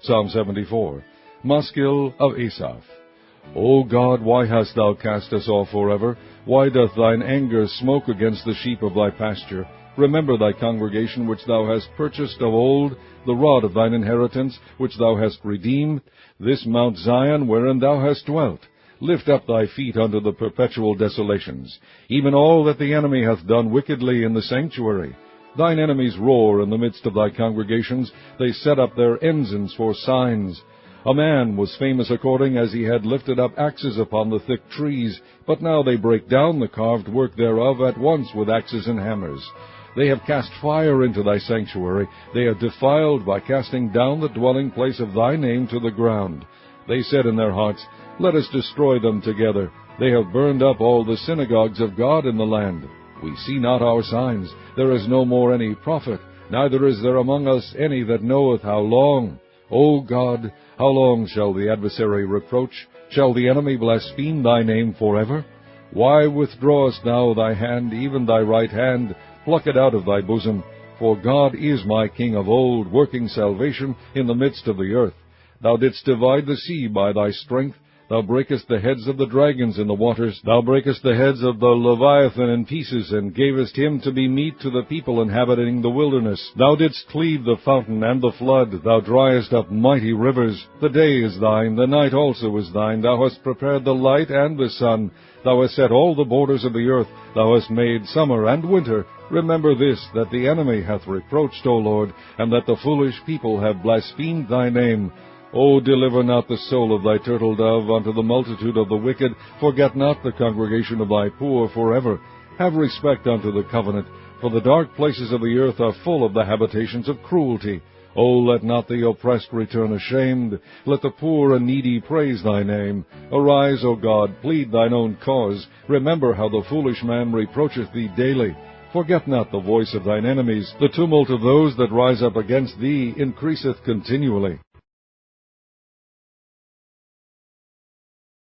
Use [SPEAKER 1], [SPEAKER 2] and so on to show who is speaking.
[SPEAKER 1] Psalm 74. Maskil of Asaph. O God, why hast thou cast us off forever? Why doth thine anger smoke against the sheep of thy pasture? Remember thy congregation which thou hast purchased of old, the rod of thine inheritance which thou hast redeemed, this Mount Zion wherein thou hast dwelt. Lift up thy feet unto the perpetual desolations, even all that the enemy hath done wickedly in the sanctuary. Thine enemies roar in the midst of thy congregations, they set up their ensigns for signs. A man was famous according as he had lifted up axes upon the thick trees, but now they break down the carved work thereof at once with axes and hammers. They have cast fire into thy sanctuary, they have defiled by casting down the dwelling place of thy name to the ground. They said in their hearts, Let us destroy them together. They have burned up all the synagogues of God in the land. We see not our signs, there is no more any prophet, neither is there among us any that knoweth how long. O God, how long shall the adversary reproach? Shall the enemy blaspheme thy name forever? Why withdrawest thou thy hand, even thy right hand? Pluck it out of thy bosom. For God is my King of old, working salvation in the midst of the earth. Thou didst divide the sea by thy strength. Thou breakest the heads of the dragons in the waters. Thou breakest the heads of the Leviathan in pieces, and gavest him to be meat to the people inhabiting the wilderness. Thou didst cleave the fountain and the flood. Thou driest up mighty rivers. The day is thine, the night also is thine. Thou hast prepared the light and the sun. Thou hast set all the borders of the earth. Thou hast made summer and winter. Remember this, that the enemy hath reproached, O Lord, and that the foolish people have blasphemed thy name. O deliver not the soul of thy turtle dove unto the multitude of the wicked. Forget not the congregation of thy poor forever. Have respect unto the covenant, for the dark places of the earth are full of the habitations of cruelty. O let not the oppressed return ashamed. Let the poor and needy praise thy name. Arise, O God, plead thine own cause. Remember how the foolish man reproacheth thee daily. Forget not the voice of thine enemies. The tumult of those that rise up against thee increaseth continually.